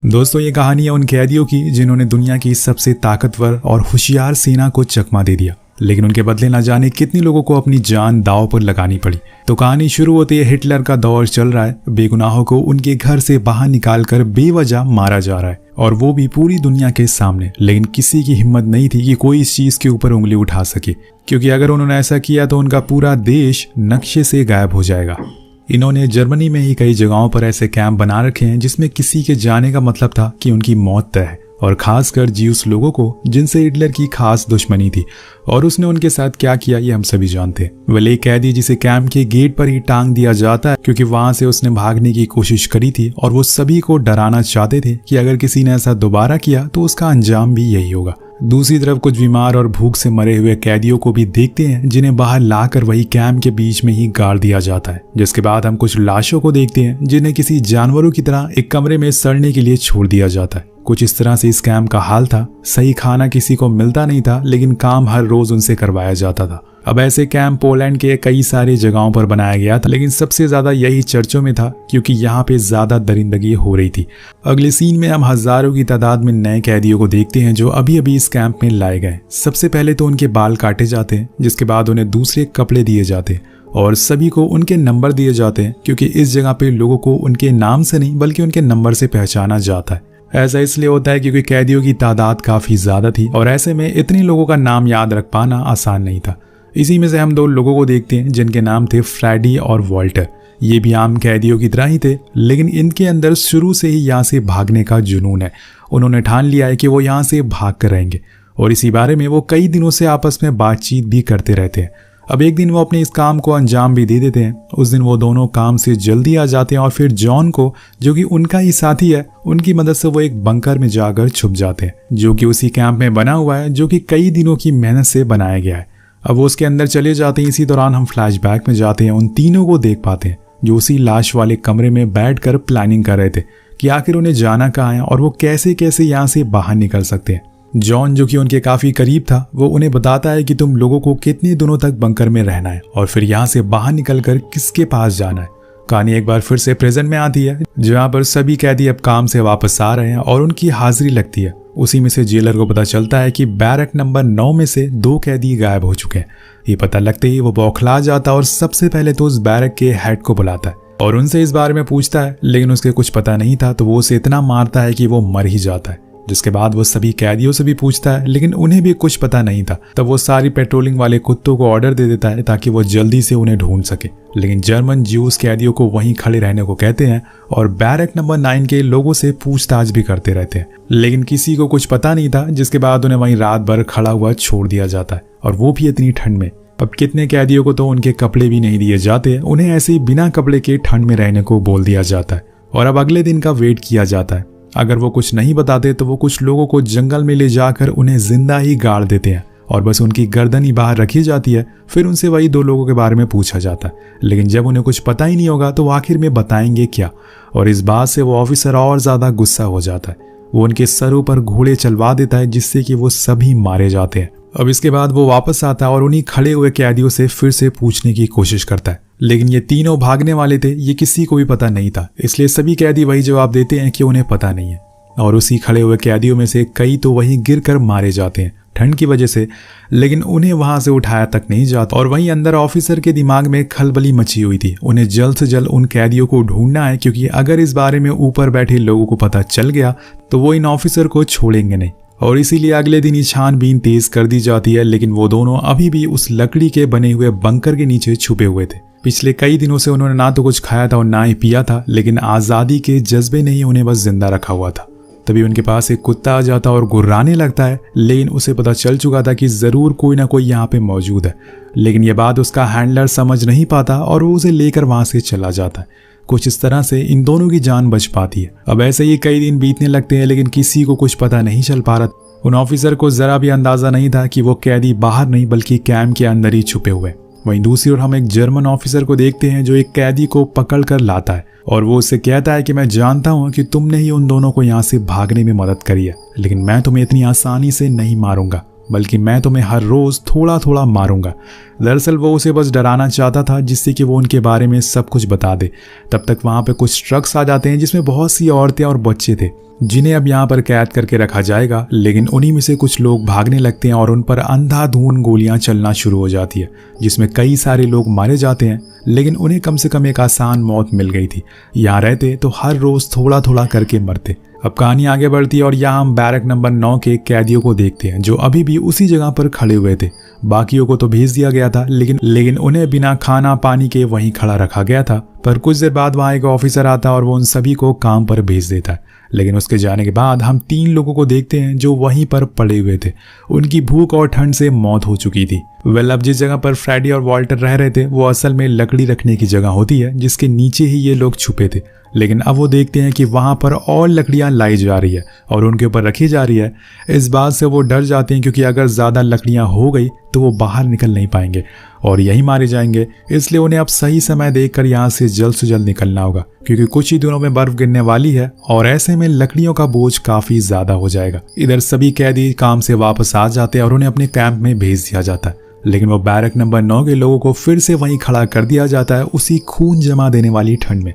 दोस्तों, ये कहानी है उन कैदियों की जिन्होंने दुनिया की सबसे ताकतवर और होशियार सेना को चकमा दे दिया, लेकिन उनके बदले न जाने कितने लोगों को अपनी जान दांव पर लगानी पड़ी। तो कहानी शुरू होती है, हिटलर का दौर चल रहा है। बेगुनाहों को उनके घर से बाहर निकालकर बेवजह मारा जा रहा है, और वो भी पूरी दुनिया के सामने। लेकिन किसी की हिम्मत नहीं थी कि कोई इस चीज के ऊपर उंगली उठा सके, क्योंकि अगर उन्होंने ऐसा किया तो उनका पूरा देश नक्शे से गायब हो जाएगा। इन्होंने जर्मनी में ही कई जगहों पर ऐसे कैंप बना रखे हैं जिसमें किसी के जाने का मतलब था कि उनकी मौत तय है, और खासकर ज्यूस लोगों को जिनसे हिटलर की खास दुश्मनी थी। और उसने उनके साथ क्या किया ये हम सभी जानते हैं। वह एक कैदी जिसे कैंप के गेट पर ही टांग दिया जाता है, क्योंकि वहां से उसने भागने की कोशिश करी थी, और वो सभी को डराना चाहते थे कि अगर किसी ने ऐसा दोबारा किया तो उसका अंजाम भी यही होगा। दूसरी तरफ कुछ बीमार और भूख से मरे हुए कैदियों को भी देखते हैं, जिन्हें बाहर लाकर वही कैंप के बीच में ही गाड़ दिया जाता है। जिसके बाद हम कुछ लाशों को देखते हैं जिन्हें किसी जानवरों की तरह एक कमरे में सड़ने के लिए छोड़ दिया जाता है। कुछ इस तरह से इस कैंप का हाल था। सही खाना किसी को मिलता नहीं था, लेकिन काम हर रोज उनसे करवाया जाता था। अब ऐसे कैंप पोलैंड के कई सारी जगहों पर बनाया गया था, लेकिन सबसे ज्यादा यही चर्चों में था, क्योंकि यहाँ पे ज्यादा दरिंदगी हो रही थी। अगले सीन में हम हजारों की तादाद में नए कैदियों को देखते हैं जो अभी अभी इस कैंप में लाए गए। सबसे पहले तो उनके बाल काटे जाते हैं, जिसके बाद उन्हें दूसरे कपड़े दिए जाते हैं, और सभी को उनके नंबर दिए जाते हैं, क्योंकि इस जगह पे लोगों को उनके नाम से नहीं बल्कि उनके नंबर से पहचाना जाता है। ऐसा इसलिए होता है क्योंकि कैदियों की तादाद काफी ज्यादा थी, और ऐसे में इतने लोगों का नाम याद रख पाना आसान नहीं था। इसी में से हम दो लोगों को देखते हैं जिनके नाम थे फ्रेडी और वॉल्टर। ये भी आम कैदियों की तरह ही थे, लेकिन इनके अंदर शुरू से ही यहाँ से भागने का जुनून है। उन्होंने ठान लिया है कि वो यहाँ से भाग कर रहेंगे, और इसी बारे में वो कई दिनों से आपस में बातचीत भी करते रहते हैं। अब एक दिन वो अपने इस काम को अंजाम भी दे देते हैं। उस दिन वो दोनों काम से जल्दी आ जाते हैं, और फिर जॉन को, जो कि उनका ही साथी है, उनकी मदद से वो एक बंकर में जाकर छुप जाते हैं, जो कि उसी कैंप में बना हुआ है, जो कि कई दिनों की मेहनत से बनाया गया है। अब वो उसके अंदर चले जाते हैं। इसी दौरान हम फ्लैशबैक में जाते हैं, उन तीनों को देख पाते हैं जो उसी लाश वाले कमरे में बैठकर प्लानिंग कर रहे थे कि आखिर उन्हें जाना कहाँ है और वो कैसे कैसे यहाँ से बाहर निकल सकते हैं। जॉन, जो कि उनके काफी करीब था, वो उन्हें बताता है कि तुम लोगों को कितने दिनों तक बंकर में रहना है और फिर यहाँ से बाहर निकलकर किसके पास जाना है। कहानी एक बार फिर से प्रेजेंट में आती है, जहाँ पर सभी कैदी अब काम से वापस आ रहे हैं और उनकी हाजिरी लगती है। उसी में से जेलर को पता चलता है कि बैरक नंबर 9 में से 2 कैदी गायब हो चुके हैं। ये पता लगते ही वो बौखला जाता और सबसे पहले तो उस बैरक के हेड को बुलाता है और उनसे इस बारे में पूछता है, लेकिन उसके कुछ पता नहीं था, तो वो उसे इतना मारता है कि वो मर ही जाता है। जिसके बाद वो सभी कैदियों से भी पूछता है, लेकिन उन्हें भी कुछ पता नहीं था। तब वो सारी पेट्रोलिंग वाले कुत्तों को ऑर्डर दे देता है ताकि वो जल्दी से उन्हें ढूंढ सके। लेकिन जर्मन ज्यूस कैदियों को वहीं खड़े रहने को कहते हैं और बैरक नंबर 9 के लोगों से पूछताछ भी करते रहते हैं, लेकिन किसी को कुछ पता नहीं था। जिसके बाद उन्हें वहीं रात भर खड़ा हुआ छोड़ दिया जाता है, और वो भी इतनी ठंड में। अब कितने कैदियों को तो उनके कपड़े भी नहीं दिए जाते, उन्हें ऐसे ही बिना कपड़े के ठंड में रहने को बोल दिया जाता है, और अब अगले दिन का वेट किया जाता है। अगर वो कुछ नहीं बताते तो वो कुछ लोगों को जंगल में ले जाकर उन्हें जिंदा ही गाड़ देते हैं, और बस उनकी गर्दन ही बाहर रखी जाती है। फिर उनसे वही 2 लोगों के बारे में पूछा जाता है, लेकिन जब उन्हें कुछ पता ही नहीं होगा तो आखिर में बताएंगे क्या। और इस बात से वो ऑफिसर और ज्यादा गुस्सा हो जाता है। वो उनके सरों पर घोड़े चलवा देता है, जिससे कि वो सभी मारे जाते हैं। अब इसके बाद वो वापस आता है और उन्हीं खड़े हुए कैदियों से फिर से पूछने की कोशिश करता है, लेकिन ये तीनों भागने वाले थे, ये किसी को भी पता नहीं था। इसलिए सभी कैदी वही जवाब देते हैं कि उन्हें पता नहीं है, और उसी खड़े हुए कैदियों में से कई तो वहीं गिरकर मारे जाते हैं ठंड की वजह से, लेकिन उन्हें वहां से उठाया तक नहीं जाता। और वहीं अंदर ऑफिसर के दिमाग में खलबली मची हुई थी। उन्हें जल्द से जल्द उन कैदियों को ढूंढना है, क्योंकि अगर इस बारे में ऊपर बैठे लोगों को पता चल गया तो वो इन ऑफिसर को छोड़ेंगे नहीं, और इसीलिए अगले दिन ही छानबीन तेज कर दी जाती है। लेकिन वो दोनों अभी भी उस लकड़ी के बने हुए बंकर के नीचे छुपे हुए थे। पिछले कई दिनों से उन्होंने ना तो कुछ खाया था और ना ही पिया था, लेकिन आजादी के जज्बे ने ही उन्हें बस जिंदा रखा हुआ था। तभी उनके पास एक कुत्ता आ जाता और गुर्राने लगता है, लेकिन उसे पता चल चुका था कि जरूर कोई ना कोई यहाँ पे मौजूद है। लेकिन यह बात उसका हैंडलर समझ नहीं पाता और वो उसे लेकर वहां से चला जाता है। कुछ इस तरह से इन दोनों की जान बच पाती है। अब ऐसे ही कई दिन बीतने लगते हैं, लेकिन किसी को कुछ पता नहीं चल पा रहा। उन ऑफिसर को जरा भी अंदाजा नहीं था कि वो कैदी बाहर नहीं बल्कि कैंप के अंदर ही छुपे हुए। वहीं दूसरी ओर हम एक जर्मन ऑफिसर को देखते हैं जो एक कैदी को पकड़ कर लाता है, और वो उससे कहता है कि मैं जानता हूं कि तुमने ही उन दोनों को यहाँ से भागने में मदद करी है, लेकिन मैं तुम्हें इतनी आसानी से नहीं मारूंगा, बल्कि मैं तुम्हें हर रोज थोड़ा थोड़ा मारूंगा। दरअसल वो उसे बस डराना चाहता था, जिससे कि वो उनके बारे में सब कुछ बता दे। तब तक वहां पे कुछ ट्रक्स आ जाते हैं जिसमें बहुत सी औरतें और बच्चे थे। जिन्हें अब यहाँ पर कैद करके रखा जाएगा। लेकिन उन्हीं में से कुछ लोग भागने लगते हैं और उन पर अंधाधुंध गोलियां चलना शुरू हो जाती है, जिसमें कई सारे लोग मारे जाते हैं। लेकिन उन्हें कम से कम एक आसान मौत मिल गई थी। यहाँ रहते तो हर रोज थोड़ा थोड़ा करके मरते। अब कहानी आगे बढ़ती है और यहाँ हम बैरक नंबर 9 के कैदियों को देखते हैं, जो अभी भी उसी जगह पर खड़े हुए थे। बाकियों को तो भेज दिया गया था, लेकिन उन्हें बिना खाना पानी के वहीं खड़ा रखा गया था। पर कुछ देर बाद वहाँ एक ऑफिसर आता और वो उन सभी को काम पर भेज देता है। लेकिन उसके जाने के बाद हम 3 लोगों को देखते हैं जो वहीं पर पड़े हुए थे। उनकी भूख और ठंड से मौत हो चुकी थी। अब जिस जगह पर फ्रेडी और वॉल्टर रह रहे थे वो असल में लकड़ी रखने की जगह होती है, जिसके नीचे ही ये लोग छुपे थे। लेकिन अब वो देखते हैं कि वहाँ पर और लकड़ियाँ लाई जा रही है और उनके ऊपर रखी जा रही है। इस बात से वो डर जाते हैं, क्योंकि अगर ज़्यादा लकड़ियाँ हो गई तो वो बाहर निकल नहीं पाएंगे और यहीं मारे जाएंगे। इसलिए उन्हें अब सही समय देखकर यहाँ से जल्द निकलना होगा, क्योंकि कुछ ही दिनों में बर्फ गिरने वाली है और ऐसे में लकड़ियों का बोझ काफ़ी ज़्यादा हो जाएगा। इधर सभी कैदी काम से वापस आ जाते हैं और उन्हें अपने कैंप में भेज दिया जाता है। लेकिन वो बैरक नंबर 9 के लोगों को फिर से वहीं खड़ा कर दिया जाता है, उसी खून जमा देने वाली ठंड में।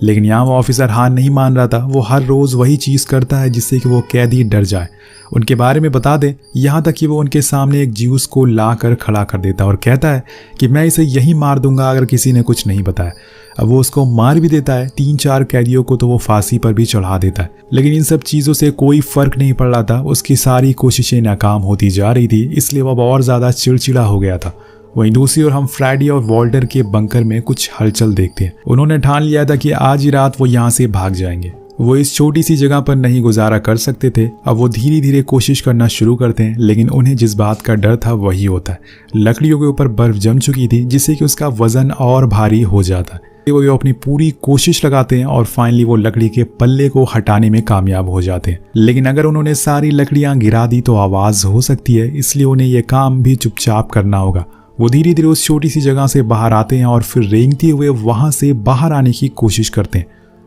लेकिन यहाँ वो ऑफिसर हार नहीं मान रहा था। वो हर रोज़ वही चीज़ करता है जिससे कि वो कैदी डर जाए, उनके बारे में बता दे। यहाँ तक कि वो उनके सामने एक ज्यूस को ला कर खड़ा कर देता है और कहता है कि मैं इसे यहीं मार दूंगा अगर किसी ने कुछ नहीं बताया। अब वो उसको मार भी देता है। 3-4 कैदियों को तो वो फांसी पर भी चढ़ा देता है। लेकिन इन सब चीज़ों से कोई फर्क नहीं पड़ रहा था। उसकी सारी कोशिशें नाकाम होती जा रही थी, इसलिए वो अब और ज़्यादा चिड़चिड़ा हो गया था। वहीं दूसरी ओर हम फ्रेडी और वॉल्टर के बंकर में कुछ हलचल देखते हैं। उन्होंने ठान लिया था कि आज ही रात वो यहाँ से भाग जाएंगे। वो इस छोटी सी जगह पर नहीं गुजारा कर सकते थे। अब वो धीरे धीरे कोशिश करना शुरू करते हैं, लेकिन उन्हें जिस बात का डर था वही होता है। लकड़ियों के ऊपर बर्फ जम चुकी थी, जिससे कि उसका वजन और भारी हो जाता है। वो अपनी पूरी कोशिश लगाते हैं और फाइनली वो लकड़ी के पल्ले को हटाने में कामयाब हो जाते हैं। लेकिन अगर उन्होंने सारी लकड़ियां गिरा दी तो आवाज हो सकती है, इसलिए उन्हें यह काम भी चुपचाप करना होगा। वो धीरे धीरे उस छोटी सी जगह से बाहर आते हैं और फिर रेंगते हुए वहां से बाहर आने की कोशिश करते हैं।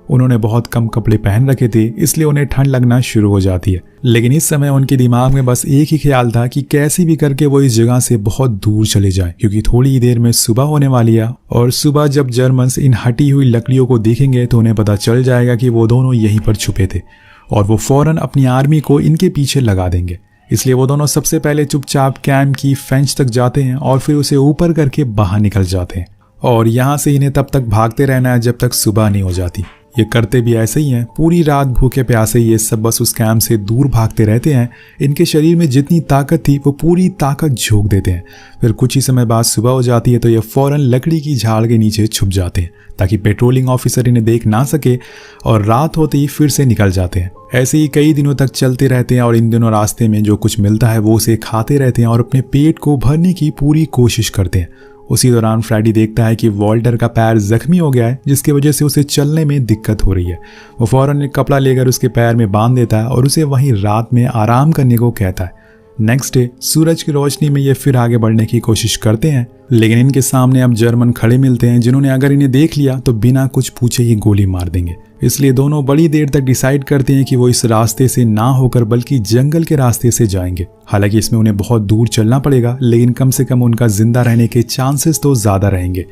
उन्होंने बहुत कम कपड़े पहन रखे थे, इसलिए उन्हें ठंड लगना शुरू हो जाती है। लेकिन इस समय उनके दिमाग में बस एक ही ख्याल था कि कैसे भी करके वो इस जगह से बहुत दूर चले जाएं, क्योंकि थोड़ी ही देर में सुबह होने वाली है। और सुबह जब जर्मन्स इन हटी हुई लकड़ियों को देखेंगे तो उन्हें पता चल जाएगा कि वो दोनों यहीं पर छुपे थे और वो फौरन अपनी आर्मी को इनके पीछे लगा देंगे। इसलिए वो दोनों सबसे पहले चुपचाप कैंप की फेंच तक जाते हैं और फिर उसे ऊपर करके बाहर निकल जाते हैं। और यहाँ से इन्हें तब तक भागते रहना है जब तक सुबह नहीं हो जाती। ये करते भी ऐसे ही हैं। पूरी रात भूखे प्यासे ये सब बस उस कैंप से दूर भागते रहते हैं। इनके शरीर में जितनी ताकत थी वो पूरी ताकत झोंक देते हैं। फिर कुछ ही समय बाद सुबह हो जाती है तो ये फौरन लकड़ी की झाड़ के नीचे छुप जाते हैं ताकि पेट्रोलिंग ऑफिसर इन्हें देख ना सके, और रात होते ही फिर से निकल जाते हैं। ऐसे ही कई दिनों तक चलते रहते हैं और इन दिनों रास्ते में जो कुछ मिलता है वो उसे खाते रहते हैं और अपने पेट को भरने की पूरी कोशिश करते हैं। उसी दौरान फ्रेडी देखता है कि वॉल्टर का पैर जख्मी हो गया है, जिसकी वजह से उसे चलने में दिक्कत हो रही है। वो फौरन एक कपड़ा लेकर उसके पैर में बांध देता है और उसे वहीं रात में आराम करने को कहता है। नेक्स्ट डे सूरज की रोशनी में ये फिर आगे बढ़ने की कोशिश करते हैं, लेकिन इनके सामने अब जर्मन खड़े मिलते हैं जिन्होंने अगर इन्हें देख लिया तो बिना कुछ पूछे ही गोली मार देंगे। इसलिए दोनों बड़ी देर तक डिसाइड करते हैं कि वो इस रास्ते से ना होकर बल्कि जंगल के रास्ते से जाएंगे। हालांकि इसमें उन्हें बहुत दूर चलना पड़ेगा, लेकिन कम से कम उनका जिंदा रहने के चांसेस तो ज़्यादा रहेंगे।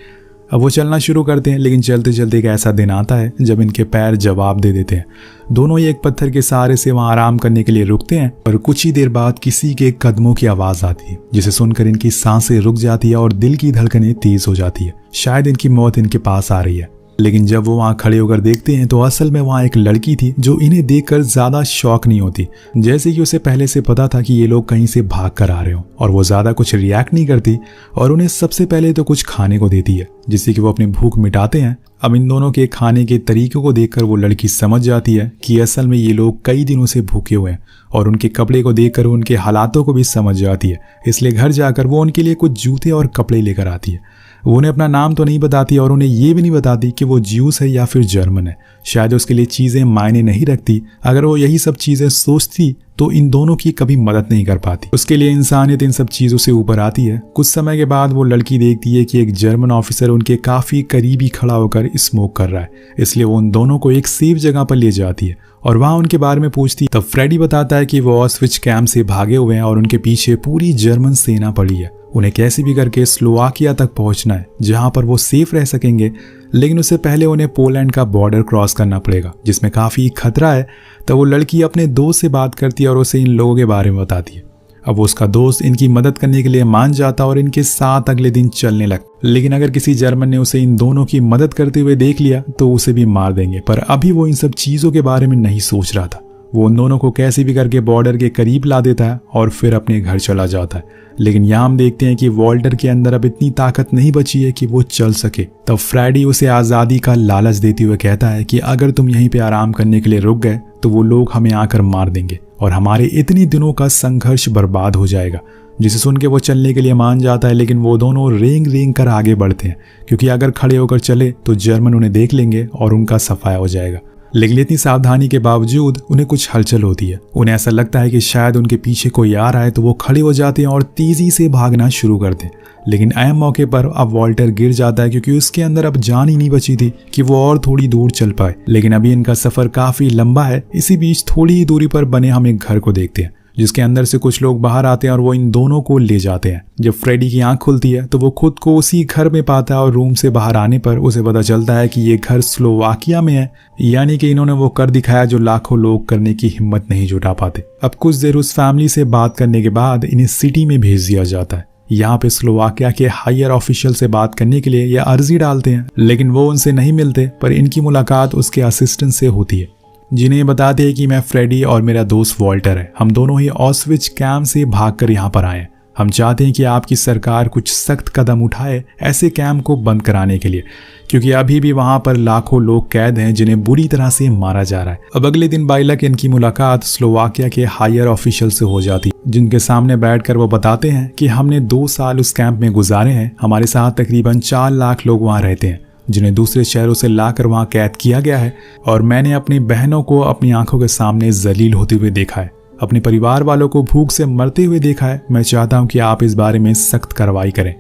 अब वो चलना शुरू करते हैं, लेकिन चलते चलते एक ऐसा दिन आता है जब इनके पैर जवाब दे देते हैं। दोनों ही एक पत्थर के सहारे से वहां आराम करने के लिए रुकते हैं, और कुछ ही देर बाद किसी के कदमों की आवाज आती है, जिसे सुनकर इनकी सांसें रुक जाती है और दिल की धड़कनें तेज हो जाती है। शायद इनकी मौत इनके पास आ रही है। लेकिन जब वो वहाँ खड़े होकर देखते हैं तो असल में वहाँ एक लड़की थी जो इन्हें देखकर ज्यादा शॉक नहीं होती, जैसे कि उसे पहले से पता था कि ये लोग कहीं से भाग कर आ रहे हो, और वो ज्यादा कुछ रिएक्ट नहीं करती और उन्हें सबसे पहले तो कुछ खाने को देती है, जिससे कि वो अपनी भूख मिटाते हैं। अब इन दोनों के खाने के तरीकों को देखकर वो लड़की समझ जाती है कि असल में ये लोग कई दिनों से भूखे हुए हैं, और उनके कपड़े को देखकर उनके हालातों को भी समझ जाती है। इसलिए घर जाकर वो उनके लिए कुछ जूते और कपड़े लेकर आती है। वो उन्हें अपना नाम तो नहीं बताती और उन्हें ये भी नहीं बताती कि वो ज्यूस है या फिर जर्मन है। शायद उसके लिए चीज़ें मायने नहीं रखती। अगर वो यही सब चीज़ें सोचती तो इन दोनों की कभी मदद नहीं कर पाती। उसके लिए इंसानियत इन सब चीज़ों से ऊपर आती है। कुछ समय के बाद वो लड़की देखती है कि एक जर्मन ऑफिसर उनके काफ़ी करीबी खड़ा होकर स्मोक कर रहा है, इसलिए वो उन दोनों को एक सेफ जगह पर ले जाती है और वहाँ उनके बारे में पूछती। तब फ्रेडी बताता है कि वो ऑस्विच कैंप से भागे हुए हैं और उनके पीछे पूरी जर्मन सेना पड़ी है। उन्हें कैसे भी करके स्लोवाकिया तक पहुंचना है, जहां पर वो सेफ रह सकेंगे। लेकिन उससे पहले उन्हें पोलैंड का बॉर्डर क्रॉस करना पड़ेगा जिसमें काफ़ी खतरा है। तो वो लड़की अपने दोस्त से बात करती है और उसे इन लोगों के बारे में बताती है। अब उसका दोस्त इनकी मदद करने के लिए मान जाता और इनके साथ अगले दिन चलने लगता। लेकिन अगर किसी जर्मन ने उसे इन दोनों की मदद करते हुए देख लिया तो उसे भी मार देंगे। पर अभी वो इन सब चीज़ों के बारे में नहीं सोच रहा था। वो उन दोनों को कैसे भी करके बॉर्डर के करीब ला देता है और फिर अपने घर चला जाता है। लेकिन यहाँ हम देखते हैं कि वॉल्टर के अंदर अब इतनी ताकत नहीं बची है कि वो चल सके। तब फ्रेडी उसे आज़ादी का लालच देते हुए कहता है कि अगर तुम यहीं पे आराम करने के लिए रुक गए तो वो लोग हमें आकर मार देंगे और हमारे इतनी दिनों का संघर्ष बर्बाद हो जाएगा। जिसे सुन के वो चलने के लिए मान जाता है, लेकिन वो दोनों रेंग रेंग कर आगे बढ़ते हैं क्योंकि अगर खड़े होकर चले तो जर्मन उन्हें देख लेंगे और उनका सफाया हो जाएगा। लेकिन इतनी सावधानी के बावजूद उन्हें कुछ हलचल होती है। उन्हें ऐसा लगता है कि शायद उनके पीछे कोई आ रहा है, तो वो खड़े हो जाते हैं और तेजी से भागना शुरू करते हैं। लेकिन अहम मौके पर अब वॉल्टर गिर जाता है क्योंकि उसके अंदर अब जान ही नहीं बची थी कि वो और थोड़ी दूर चल पाए। लेकिन अभी इनका सफर काफी लंबा है। इसी बीच थोड़ी ही दूरी पर बने हम एक घर को देखते हैं जिसके अंदर से कुछ लोग बाहर आते हैं और वो इन दोनों को ले जाते हैं। जब फ्रेडी की आंख खुलती है तो वो खुद को उसी घर में पाता है और रूम से बाहर आने पर उसे पता चलता है कि ये घर स्लोवाकिया में है। यानी कि इन्होंने वो कर दिखाया जो लाखों लोग करने की हिम्मत नहीं जुटा पाते। अब कुछ देर उस फैमिली से बात करने के बाद इन्हें सिटी में भेज दिया जाता है। यहाँ पे स्लोवाकिया के हायर ऑफिशियल से बात करने के लिए ये अर्जी डालते हैं, लेकिन वो उनसे नहीं मिलते। पर इनकी मुलाकात उसके असिस्टेंट से होती है जिन्हें बताते हैं कि मैं फ्रेडी और मेरा दोस्त वॉल्टर है, हम दोनों ही ऑस्विच कैंप से भागकर यहाँ पर आए हैं। हम चाहते हैं कि आपकी सरकार कुछ सख्त कदम उठाए ऐसे कैंप को बंद कराने के लिए, क्योंकि अभी भी वहाँ पर लाखों लोग कैद हैं जिन्हें बुरी तरह से मारा जा रहा है। अब अगले दिन बाइलक इनकी मुलाकात स्लोवाकिया के हायर ऑफिशियल से हो जाती है, जिनके सामने बैठकर वो बताते हैं कि हमने 2 साल उस कैंप में गुजारे हैं। हमारे साथ तकरीबन 4 लाख लोग वहाँ रहते हैं जिन्हें दूसरे शहरों से लाकर वहां कैद किया गया है, और मैंने अपनी बहनों को अपनी आंखों के सामने जलील होते हुए देखा है, अपने परिवार वालों को भूख से मरते हुए देखा है। मैं चाहता हूं कि आप इस बारे में सख्त कार्रवाई करें।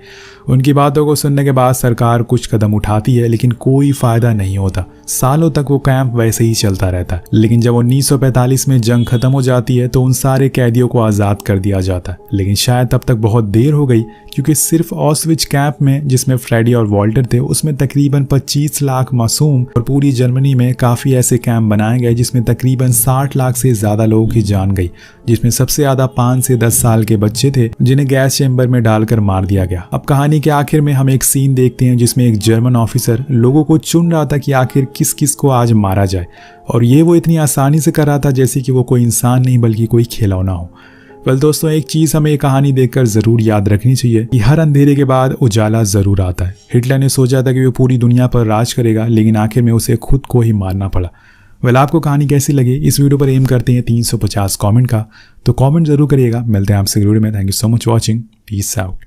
उनकी बातों को सुनने के बाद सरकार कुछ कदम उठाती है, लेकिन कोई फायदा नहीं होता। सालों तक वो कैंप वैसे ही चलता रहता है। लेकिन जब 1945 में जंग खत्म हो जाती है तो उन सारे कैदियों को आज़ाद कर दिया जाता है। लेकिन शायद तब तक बहुत देर हो गई, क्योंकि सिर्फ ऑस्विच कैंप में जिसमें फ्रेडी और वॉल्टर थे उसमें तकरीबन 25 लाख मासूम, और पूरी जर्मनी में काफ़ी ऐसे कैंप बनाए गए जिसमें तकरीबन 60 लाख से ज़्यादा लोगों की जान गई, जिसमें सबसे ज़्यादा 5 से 10 साल के बच्चे थे जिन्हें गैस चैम्बर में डालकर मार दिया गया। अब कहानी के आखिर में हम एक सीन देखते हैं जिसमें एक जर्मन ऑफिसर लोगों को चुन रहा था कि आखिर किस किस को आज मारा जाए, और ये वो इतनी आसानी से कर रहा था जैसे कि वो कोई इंसान नहीं बल्कि कोई खिलौना हो। वेल दोस्तों, एक चीज़ हमें ये कहानी देखकर ज़रूर याद रखनी चाहिए कि हर अंधेरे के बाद उजाला ज़रूर आता है। हिटलर ने सोचा था कि वो पूरी दुनिया पर राज करेगा, लेकिन आखिर में उसे खुद को ही मारना पड़ा। वेल, आपको कहानी कैसी लगी? इस वीडियो पर एम करते हैं 350 कमेंट का, तो कमेंट जरूर करिएगा। मिलते हैं आपसे वीडियो में। Thank you so much watching. Peace out.